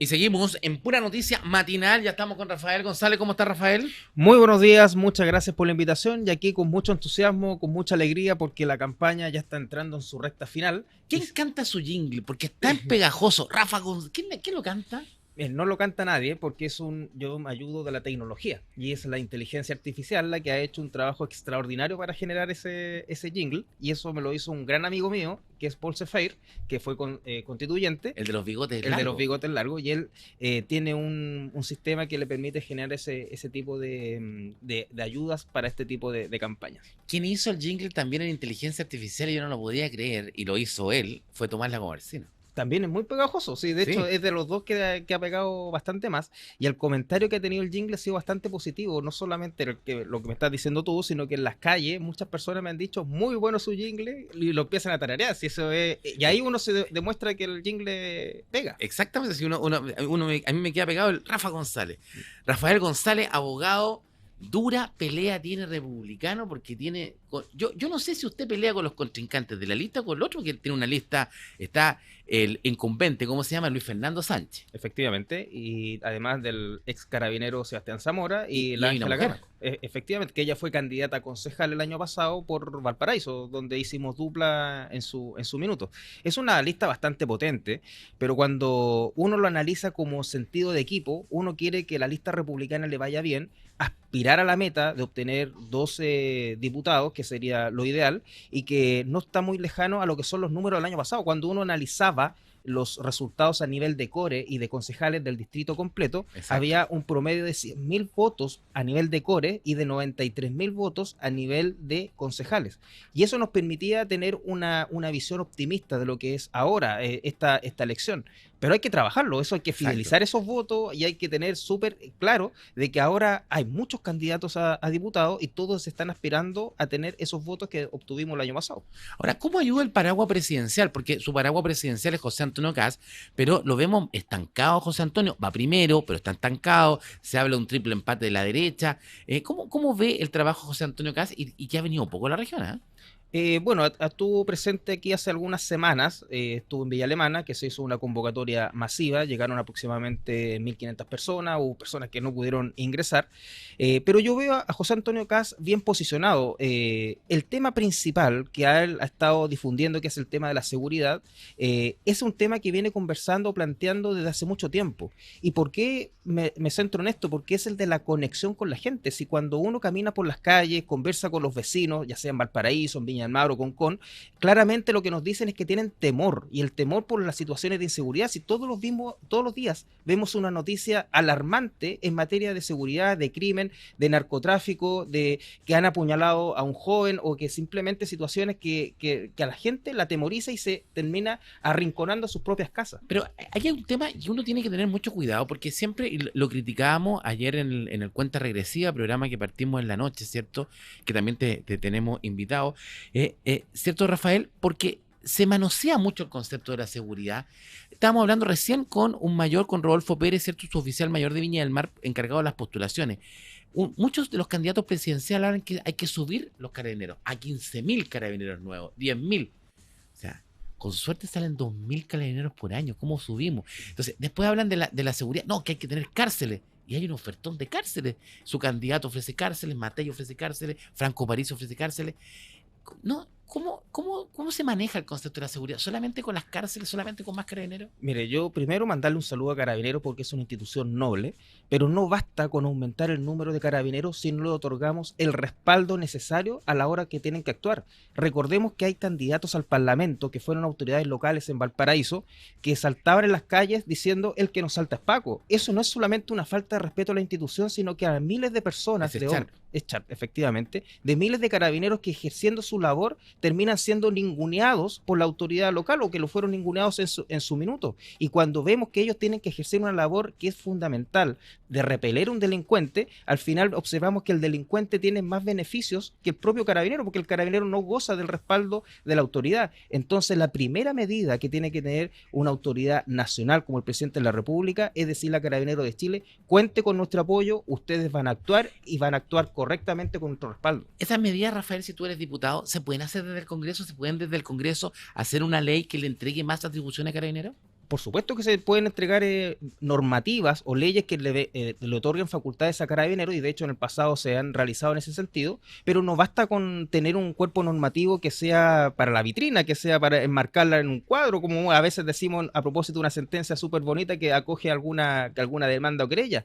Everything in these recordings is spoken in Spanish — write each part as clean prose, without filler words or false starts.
Y seguimos en pura noticia matinal. Ya estamos con Rafael González. ¿Cómo está, Rafael? Muy buenos días, muchas gracias por la invitación y aquí con mucho entusiasmo, con mucha alegría porque la campaña ya está entrando en su recta final. ¿Quién canta su jingle? Porque es tan pegajoso. Rafa González. ¿Quién lo canta? No lo canta nadie porque yo me ayudo de la tecnología y es la inteligencia artificial la que ha hecho un trabajo extraordinario para generar ese jingle, y eso me lo hizo un gran amigo mío que es Paul Sefeir, que fue constituyente. El de los bigotes El de los largos. bigotes largos, y él tiene un sistema que le permite generar ese tipo de ayudas para este tipo de campañas. Quien hizo el jingle también en inteligencia artificial, y yo no lo podía creer, y lo hizo él, fue Tomás Lagomarsino. También es muy pegajoso, sí, de hecho Sí. es de los dos que ha pegado bastante más, y el comentario que ha tenido el jingle ha sido bastante positivo, no solamente lo que me estás diciendo tú, sino que en las calles muchas personas me han dicho muy bueno su jingle y lo empiezan a tararear, si eso es, y ahí uno demuestra que el jingle pega. Exactamente, si a mí me queda pegado el Rafa González. Rafael González, abogado, dura pelea tiene republicano, porque tiene... Yo no sé si usted pelea con los contrincantes de la lista o con el otro, que tiene una lista, está el incumbente, ¿cómo se llama? Luis Fernando Sánchez. Efectivamente, y además del ex carabinero Sebastián Zamora y Y la hay una Ángela mujer. Camacho. Efectivamente, que ella fue candidata a concejal el año pasado por Valparaíso, donde hicimos dupla en su minuto. Es una lista bastante potente, pero cuando uno lo analiza como sentido de equipo, uno quiere que la lista republicana le vaya bien, aspirar a la meta de obtener 12 diputados, que sería lo ideal, y que no está muy lejano a lo que son los números del año pasado. Cuando uno analizaba los resultados a nivel de core y de concejales del distrito completo, Exacto. había un promedio de 100.000 votos a nivel de core y de 93.000 votos a nivel de concejales. Y eso nos permitía tener una visión optimista de lo que es ahora esta elección. Pero hay que trabajarlo, eso hay que fidelizar esos votos y hay que tener súper claro de que ahora hay muchos candidatos a diputados y todos están aspirando a tener esos votos que obtuvimos el año pasado. Ahora, ¿cómo ayuda el paraguas presidencial? Porque su paraguas presidencial es José Antonio Kast, pero lo vemos estancado. José Antonio va primero, pero está estancado. Se habla de un triple empate de la derecha. ¿Cómo ve el trabajo de José Antonio Kast y que ha venido poco a la región? Bueno, estuvo presente aquí hace algunas semanas, estuvo en Villa Alemana, que se hizo una convocatoria masiva, llegaron aproximadamente 1.500 personas, hubo personas que no pudieron ingresar, pero yo veo a José Antonio Kast bien posicionado. El tema principal que él ha estado difundiendo, que es el tema de la seguridad, es un tema que viene conversando, planteando desde hace mucho tiempo. ¿Y por qué me centro en esto? Porque es el de la conexión con la gente. Si cuando uno camina por las calles, conversa con los vecinos, ya sea en Valparaíso, en Viña del Mar o Concón, claramente lo que nos dicen es que tienen temor, y el temor por las situaciones de inseguridad. Si todos los días vemos una noticia alarmante en materia de seguridad, de crimen, de narcotráfico, de que han apuñalado a un joven, o que simplemente situaciones que a la gente la temoriza y se termina arrinconando a sus propias casas. Pero aquí hay un tema y uno tiene que tener mucho cuidado, porque siempre, y lo criticábamos ayer en el Cuenta Regresiva, programa que partimos en la noche, ¿cierto? Que también te tenemos invitado, ¿cierto, Rafael? Porque se manosea mucho el concepto de la seguridad. Estábamos hablando recién con un mayor, con Rodolfo Pérez, ¿cierto? Su oficial mayor de Viña del Mar, encargado de las postulaciones. Muchos de los candidatos presidenciales hablan que hay que subir los carabineros a 15.000 carabineros nuevos, 10.000. O sea, con suerte salen 2.000 carabineros por año. ¿Cómo subimos? Entonces, después hablan de la seguridad. No, que hay que tener cárceles. Y hay un ofertón de cárceles. Su candidato ofrece cárceles, Matei ofrece cárceles, Franco París ofrece cárceles. No, ¿cómo se maneja el concepto de la seguridad? ¿Solamente con las cárceles? ¿Solamente con más carabineros? Mire, yo primero mandarle un saludo a Carabineros porque es una institución noble, pero no basta con aumentar el número de carabineros si no le otorgamos el respaldo necesario a la hora que tienen que actuar. Recordemos que hay candidatos al Parlamento que fueron autoridades locales en Valparaíso que saltaban en las calles diciendo el que nos salta es Paco. Eso no es solamente una falta de respeto a la institución, sino que a miles de personas, efectivamente, de miles de carabineros que ejerciendo su labor terminan siendo ninguneados por la autoridad local, o que lo fueron ninguneados en su minuto. Y cuando vemos que ellos tienen que ejercer una labor que es fundamental de repeler a un delincuente, al final observamos que el delincuente tiene más beneficios que el propio carabinero, porque el carabinero no goza del respaldo de la autoridad. Entonces, la primera medida que tiene que tener una autoridad nacional como el presidente de la República es decirle a Carabineros de Chile: cuente con nuestro apoyo, ustedes van a actuar y van a actuar correctamente con nuestro respaldo. Esas medidas, Rafael, si tú eres diputado, ¿se pueden hacer desde el Congreso? ¿Se pueden desde el Congreso hacer una ley que le entregue más atribuciones a Carabineros? por supuesto que se pueden entregar normativas o leyes que le otorguen facultades a Carabineros, y de hecho en el pasado se han realizado en ese sentido, pero no basta con tener un cuerpo normativo que sea para la vitrina, que sea para enmarcarla en un cuadro, como a veces decimos a propósito de una sentencia súper bonita que acoge alguna demanda o querella.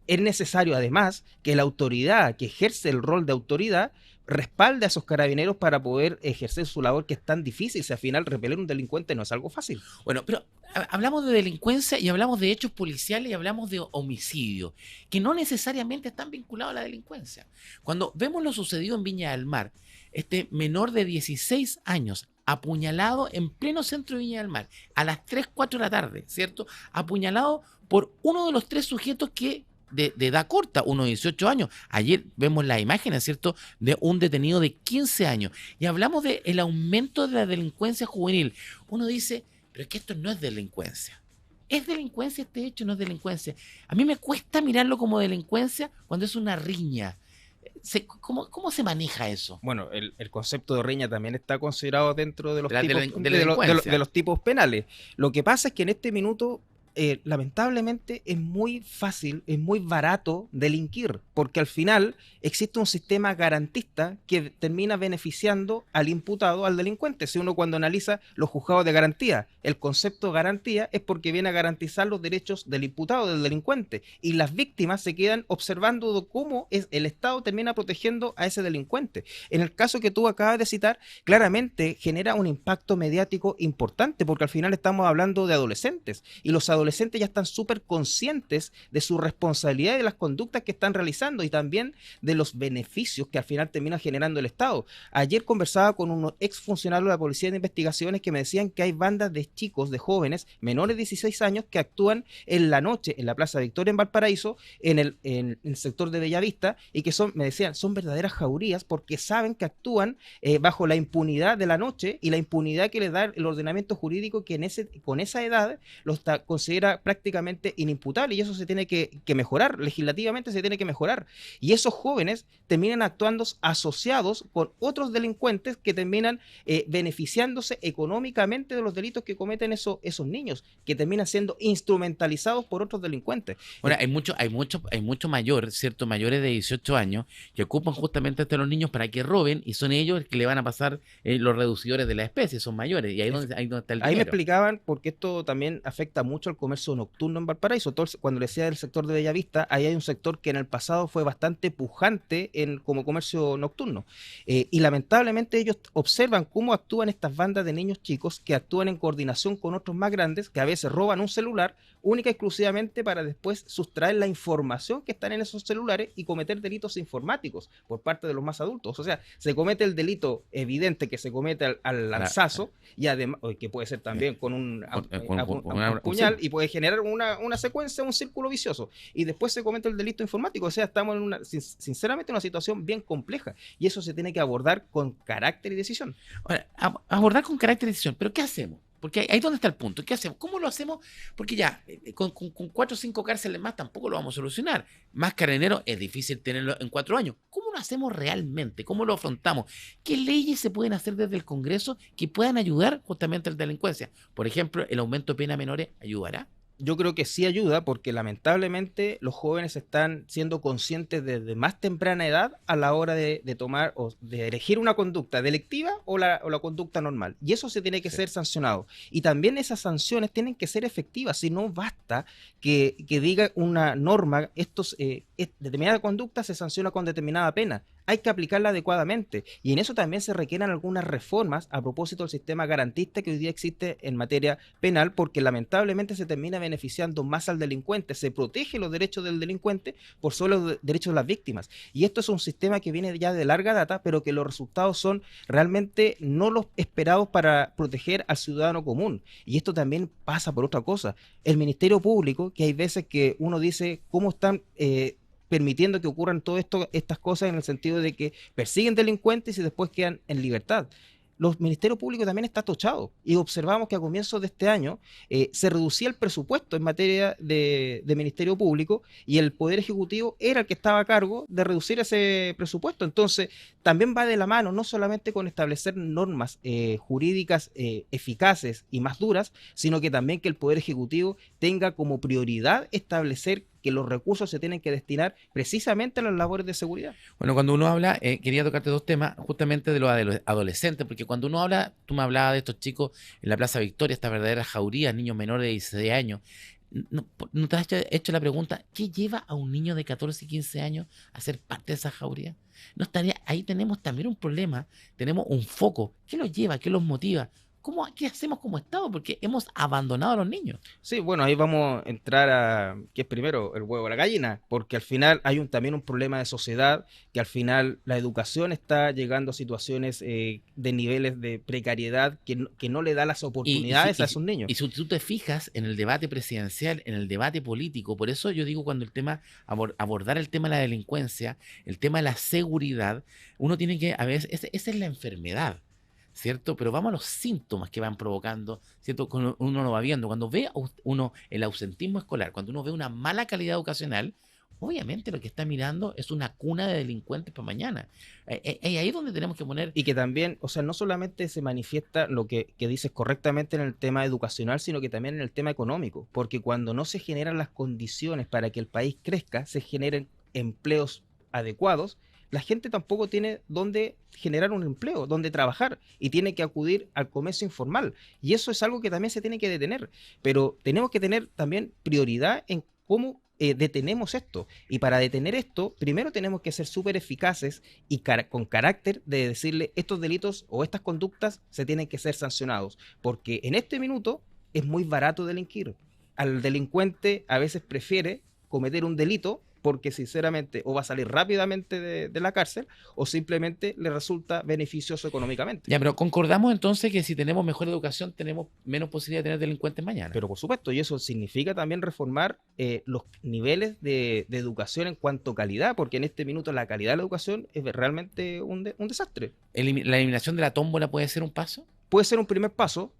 Es necesario además que la autoridad que ejerce el rol de autoridad respalde a esos carabineros para poder ejercer su labor, que es tan difícil. Si al final repeler un delincuente no es algo fácil. Bueno, pero hablamos de delincuencia y hablamos de hechos policiales y hablamos de homicidio, que no necesariamente están vinculados a la delincuencia. Cuando vemos lo sucedido en Viña del Mar, este menor de 16 años apuñalado en pleno centro de Viña del Mar, a las 3, 4 de la tarde, ¿cierto? Apuñalado por uno de los 3 sujetos que de edad corta, unos 18 años. Ayer vemos las imágenes, ¿cierto?, de un detenido de 15 años. Y hablamos del aumento de la delincuencia juvenil. Uno dice, pero es que esto no es delincuencia. ¿Es delincuencia este hecho? No es delincuencia. A mí me cuesta mirarlo como delincuencia cuando es una riña. ¿Cómo se maneja eso? Bueno, el concepto de riña también está considerado dentro de los, de los tipos penales. Lo que pasa es que en este minuto lamentablemente es muy fácil, es muy barato delinquir, porque al final existe un sistema garantista que termina beneficiando al imputado, al delincuente. Si uno cuando analiza los juzgados de garantía, el concepto de garantía es porque viene a garantizar los derechos del imputado, del delincuente, y las víctimas se quedan observando cómo el Estado termina protegiendo a ese delincuente. En el caso que tú acabas de citar, claramente genera un impacto mediático importante, porque al final estamos hablando de adolescentes, y los adolescentes ya están súper conscientes de su responsabilidad y de las conductas que están realizando, y también de los beneficios que al final termina generando el Estado. Ayer conversaba con unos exfuncionarios de la Policía de Investigaciones que me decían que hay bandas de chicos, de jóvenes, menores de 16 años, que actúan en la noche en la Plaza Victoria en Valparaíso, en el sector de Bellavista, y que me decían, son verdaderas jaurías porque saben que actúan bajo la impunidad de la noche y la impunidad que les da el ordenamiento jurídico, que con esa edad los considera prácticamente inimputable, y eso se tiene que mejorar, legislativamente se tiene que mejorar. Y esos jóvenes terminan actuando asociados con otros delincuentes que terminan beneficiándose económicamente de los delitos que cometen esos niños, que terminan siendo instrumentalizados por otros delincuentes. Bueno, hay mucho mayor, ¿cierto? Mayores de 18 años que ocupan justamente a los niños para que roben, y son ellos que le van a pasar los reducidores de la especie, son mayores, y ahí donde está el dinero. Ahí me explicaban, porque esto también afecta mucho al comercio nocturno en Valparaíso. Cuando le decía del sector de Bellavista, ahí hay un sector que en el pasado fue bastante pujante como comercio nocturno. Y lamentablemente ellos observan cómo actúan estas bandas de niños chicos que actúan en coordinación con otros más grandes, que a veces roban un celular única y exclusivamente para después sustraer la información que están en esos celulares y cometer delitos informáticos por parte de los más adultos. O sea, se comete el delito evidente que se comete al lanzazo, y además, que puede ser también con un puñal, y puede generar una secuencia, un círculo vicioso, y después se comete el delito informático. O sea, estamos en sinceramente una situación bien compleja, y eso se tiene que abordar con carácter y decisión. Ahora, abordar con carácter y decisión, pero ¿qué hacemos? Porque ahí es donde está el punto. ¿Qué hacemos? ¿Cómo lo hacemos? Porque ya, con 4 o 5 cárceles más tampoco lo vamos a solucionar. Más carabineros es difícil tenerlo en 4 años. ¿Cómo lo hacemos realmente? ¿Cómo lo afrontamos? ¿Qué leyes se pueden hacer desde el Congreso que puedan ayudar justamente a la delincuencia? Por ejemplo, ¿el aumento de pena a menores ayudará? Yo creo que sí ayuda, porque lamentablemente los jóvenes están siendo conscientes desde más temprana edad a la hora de tomar o de elegir una conducta delictiva o la conducta normal. Y eso se tiene que ser sancionado. Y también esas sanciones tienen que ser efectivas. Si no basta que diga una norma, determinada conducta se sanciona con determinada pena. Hay que aplicarla adecuadamente, y en eso también se requieren algunas reformas a propósito del sistema garantista que hoy día existe en materia penal, porque lamentablemente se termina beneficiando más al delincuente, se protege los derechos del delincuente por sobre los derechos de las víctimas, y esto es un sistema que viene ya de larga data, pero que los resultados son realmente no los esperados para proteger al ciudadano común. Y esto también pasa por otra cosa, el Ministerio Público, que hay veces que uno dice cómo están permitiendo que ocurran todas estas cosas, en el sentido de que persiguen delincuentes y después quedan en libertad. los ministerios públicos también está tochado. Y observamos que a comienzos de este año se reducía el presupuesto en materia de ministerio público y el Poder Ejecutivo era el que estaba a cargo de reducir ese presupuesto. Entonces, también va de la mano, no solamente con establecer normas jurídicas eficaces y más duras, sino que también que el Poder Ejecutivo tenga como prioridad establecer que los recursos se tienen que destinar precisamente a las labores de seguridad. Bueno, cuando uno habla, quería tocarte dos temas, justamente de los adolescentes, porque cuando uno habla, tú me hablabas de estos chicos en la Plaza Victoria, estas verdaderas jaurías, niños menores de 16 años. ¿No te has hecho la pregunta, qué lleva a un niño de 14 y 15 años a ser parte de esa jauría? No estaría, ahí tenemos también un problema, tenemos un foco. ¿Qué los lleva? ¿Qué los motiva? ¿Qué hacemos como Estado? Porque hemos abandonado a los niños. Sí, bueno, ahí vamos a entrar a qué es primero, el huevo o la gallina, porque al final hay también un problema de sociedad, que al final la educación está llegando a situaciones de niveles de precariedad que no le da las oportunidades a esos niños. Y si tú te fijas en el debate presidencial, en el debate político, por eso yo digo cuando el tema, abordar el tema de la delincuencia, el tema de la seguridad, uno tiene que, a veces, esa es la enfermedad, ¿cierto? Pero vamos a los síntomas que van provocando, ¿cierto? Cuando uno lo va viendo, cuando ve uno el ausentismo escolar, cuando uno ve una mala calidad educacional, obviamente lo que está mirando es una cuna de delincuentes para mañana. Ahí es donde tenemos que poner... Y que también, o sea, no solamente se manifiesta lo que dices correctamente en el tema educacional, sino que también en el tema económico, porque cuando no se generan las condiciones para que el país crezca, se generen empleos adecuados, la gente tampoco tiene dónde generar un empleo, dónde trabajar y tiene que acudir al comercio informal. Y eso es algo que también se tiene que detener. Pero tenemos que tener también prioridad en cómo detenemos esto. Y para detener esto, primero tenemos que ser súper eficaces y con carácter de decirle estos delitos o estas conductas se tienen que ser sancionados. Porque en este minuto es muy barato delinquir. Al delincuente a veces prefiere cometer un delito porque sinceramente o va a salir rápidamente de la cárcel o simplemente le resulta beneficioso económicamente. Ya, pero concordamos entonces que si tenemos mejor educación tenemos menos posibilidad de tener delincuentes mañana. Pero por supuesto, y eso significa también reformar los niveles de educación en cuanto a calidad, porque en este minuto la calidad de la educación es realmente un desastre. ¿La eliminación de la tómbola puede ser un paso? Puede ser un primer paso,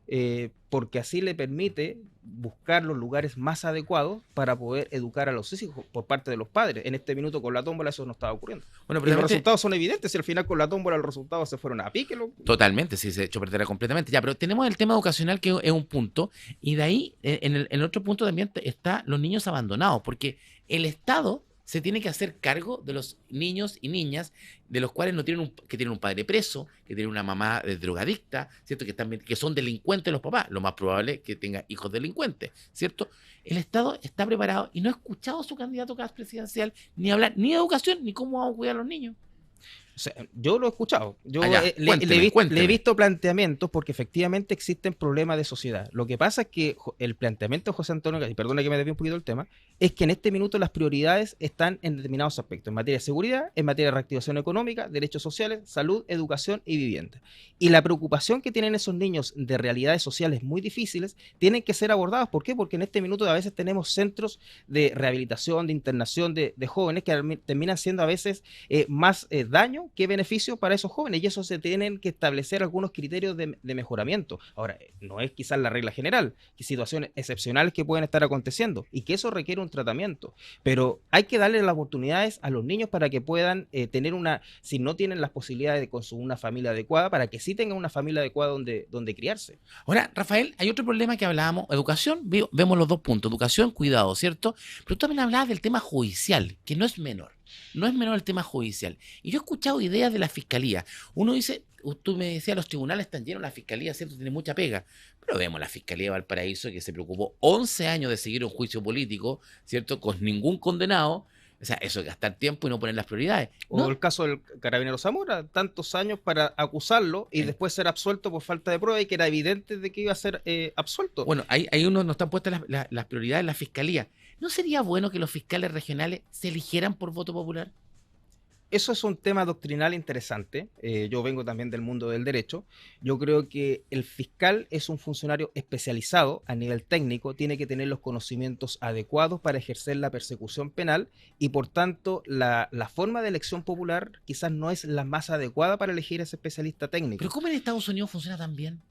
porque así le permite buscar los lugares más adecuados para poder educar a los hijos por parte de los padres. En este minuto con la tómbola eso no estaba ocurriendo. Bueno, pero los resultados son evidentes, si al final con la tómbola los resultados se fueron a pique. Totalmente, sí, se echó perder completamente. Ya, pero tenemos el tema educacional que es un punto, y de ahí, en el otro punto también está los niños abandonados, porque el Estado se tiene que hacer cargo de los niños y niñas de los cuales que tienen un padre preso, que tienen una mamá drogadicta, ¿cierto? Que son delincuentes los papás. Lo más probable es que tenga hijos delincuentes, ¿cierto? El Estado está preparado y no ha escuchado a su candidato presidencial ni hablar ni de educación ni cómo vamos a cuidar a los niños. O sea, yo lo he escuchado, yo cuénteme. Le he visto planteamientos porque efectivamente existen problemas de sociedad. Lo que pasa es que el planteamiento de José Antonio, y perdona que me desvíe un poquito del tema, es que en este minuto las prioridades están en determinados aspectos, en materia de seguridad, en materia de reactivación económica, derechos sociales, salud, educación y vivienda. Y la preocupación que tienen esos niños de realidades sociales muy difíciles tienen que ser abordados. ¿Por qué? Porque en este minuto a veces tenemos centros de rehabilitación, de internación de jóvenes que terminan siendo a veces más daño que beneficio para esos jóvenes, y eso se tienen que establecer algunos criterios de mejoramiento. Ahora, no es quizás la regla general, que situaciones excepcionales que pueden estar aconteciendo y que eso requiere un tratamiento, pero hay que darle las oportunidades a los niños para que puedan tener si no tienen las posibilidades de consumir una familia adecuada, para que sí tengan una familia adecuada donde criarse. Ahora, Rafael, hay otro problema que hablábamos, educación, vemos los dos puntos, educación, cuidado, ¿cierto? Pero tú también hablabas del tema judicial, que no es menor. No es menor el tema judicial. Y yo he escuchado ideas de la fiscalía. Uno dice, tú me decías, los tribunales están llenos, la fiscalía, ¿cierto? Tiene mucha pega. Pero vemos la fiscalía de Valparaíso que se preocupó 11 años de seguir un juicio político, ¿cierto? Con ningún condenado. O sea, eso es gastar tiempo y no poner las prioridades. O el caso del carabinero Zamora, tantos años para acusarlo y después ser absuelto por falta de prueba y que era evidente de que iba a ser absuelto. Bueno, ahí uno no están puestas las prioridades en la fiscalía. ¿No sería bueno que los fiscales regionales se eligieran por voto popular? Eso es un tema doctrinal interesante. Yo vengo también del mundo del derecho. Yo creo que el fiscal es un funcionario especializado a nivel técnico, tiene que tener los conocimientos adecuados para ejercer la persecución penal y por tanto la forma de elección popular quizás no es la más adecuada para elegir a ese especialista técnico. Pero ¿cómo en Estados Unidos funciona tan bien?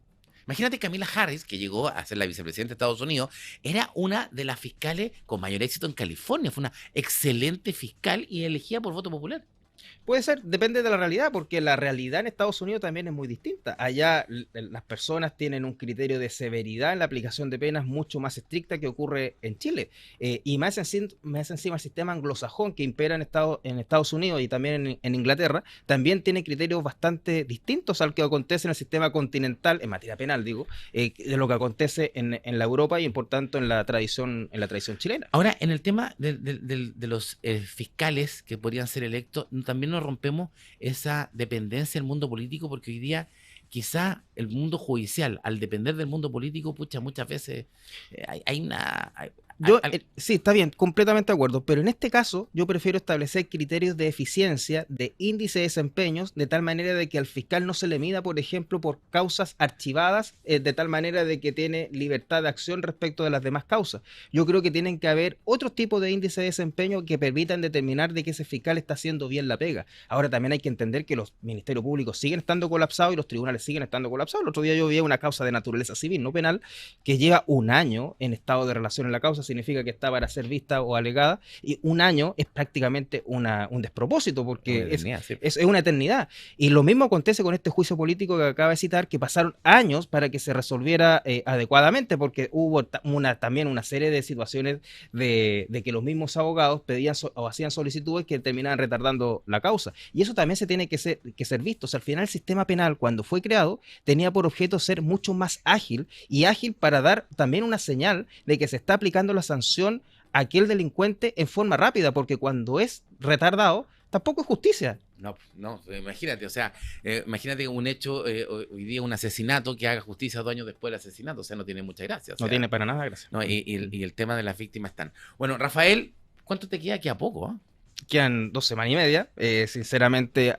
Imagínate Kamala Harris, que llegó a ser la vicepresidenta de Estados Unidos, era una de las fiscales con mayor éxito en California, fue una excelente fiscal y elegida por voto popular. Puede ser, depende de la realidad, porque la realidad en Estados Unidos también es muy distinta. Allá las personas tienen un criterio de severidad en la aplicación de penas mucho más estricta que ocurre en Chile. Y más encima el sistema anglosajón que impera en Estados Unidos y también en Inglaterra, también tiene criterios bastante distintos al que acontece en el sistema continental, en materia penal, digo, de lo que acontece en la Europa y por tanto en la tradición chilena. Ahora, en el tema de los fiscales que podrían ser electos, también nos rompemos esa dependencia del mundo político, porque hoy día quizá el mundo judicial, al depender del mundo político, pucha, muchas veces hay una... Sí, está bien, completamente de acuerdo, pero en este caso yo prefiero establecer criterios de eficiencia, de índice de desempeños, de tal manera de que al fiscal no se le mida, por ejemplo, por causas archivadas, de tal manera de que tiene libertad de acción respecto de las demás causas. Yo creo que tienen que haber otros tipos de índice de desempeño que permitan determinar de que ese fiscal está haciendo bien la pega. Ahora también hay que entender que los ministerios públicos siguen estando colapsados y los tribunales siguen estando colapsados. El otro día yo vi una causa de naturaleza civil, no penal, que lleva un año en estado de relación en la causa, significa que está para ser vista o alegada, y un año es prácticamente un despropósito, porque es una eternidad. Y lo mismo acontece con este juicio político que acaba de citar, que pasaron años para que se resolviera adecuadamente, porque hubo también una serie de situaciones de que los mismos abogados pedían o hacían solicitudes que terminaban retardando la causa. Y eso también se tiene que ser visto. O sea, al final el sistema penal, cuando fue creado, tenía por objeto ser mucho más ágil para dar también una señal de que se está aplicando la sanción a aquel delincuente en forma rápida, porque cuando es retardado, tampoco es justicia. No, imagínate, o sea, imagínate un hecho, hoy día un asesinato que haga justicia 2 años después del asesinato, o sea, no tiene mucha gracia. O sea, no tiene para nada gracia. No, y el tema de las víctimas están. Bueno, Rafael, ¿cuánto te queda? Queda poco, ¿eh? Quedan 2 semanas y media. Sinceramente,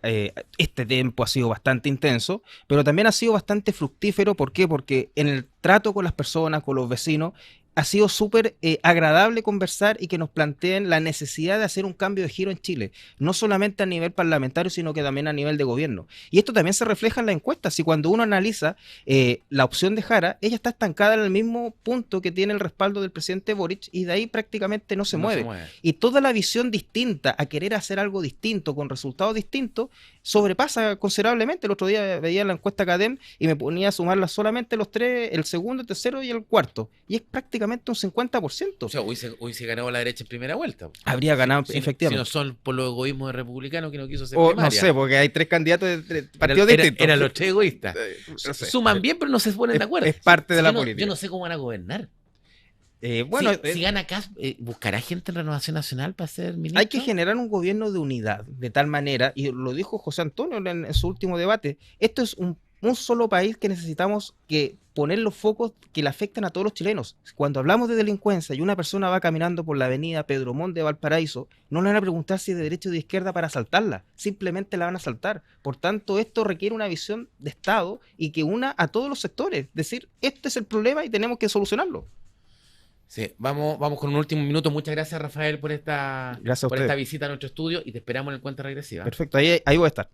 este tiempo ha sido bastante intenso, pero también ha sido bastante fructífero. ¿Por qué? Porque en el trato con las personas, con los vecinos, ha sido súper agradable conversar y que nos planteen la necesidad de hacer un cambio de giro en Chile, no solamente a nivel parlamentario, sino que también a nivel de gobierno. Y esto también se refleja en la encuesta. Si cuando uno analiza la opción de Jara, ella está estancada en el mismo punto que tiene el respaldo del presidente Boric y de ahí prácticamente no se mueve. Y toda la visión distinta a querer hacer algo distinto con resultados distintos sobrepasa considerablemente. El otro día veía la encuesta Cadem y me ponía a sumarla solamente los 3, el segundo, el tercero y el cuarto. Y es prácticamente un 50%. O sea, hubiese ganado la derecha en primera vuelta. Habría ganado, efectivamente. Si no son por los egoísmos de republicanos que no quiso ser primaria. No sé, porque hay 3 candidatos de partidos distintos. Eran los 3 egoístas. No sé. Suman bien, pero no se ponen de acuerdo. Es parte de la política. Yo no sé cómo van a gobernar. Si gana Kast, ¿buscará gente en Renovación Nacional para ser ministro? Hay que generar un gobierno de unidad, de tal manera, y lo dijo José Antonio en su último debate, esto es un solo país que necesitamos que poner los focos que le afectan a todos los chilenos. Cuando hablamos de delincuencia y una persona va caminando por la avenida Pedro Montt de Valparaíso, no le van a preguntar si es de derecha o de izquierda para asaltarla, simplemente la van a asaltar. Por tanto, esto requiere una visión de Estado y que una a todos los sectores, decir, este es el problema y tenemos que solucionarlo. Sí, vamos con un último minuto. Muchas gracias, Rafael, por esta visita a nuestro estudio y te esperamos en el Cuenta Regresiva. Perfecto, ahí voy a estar.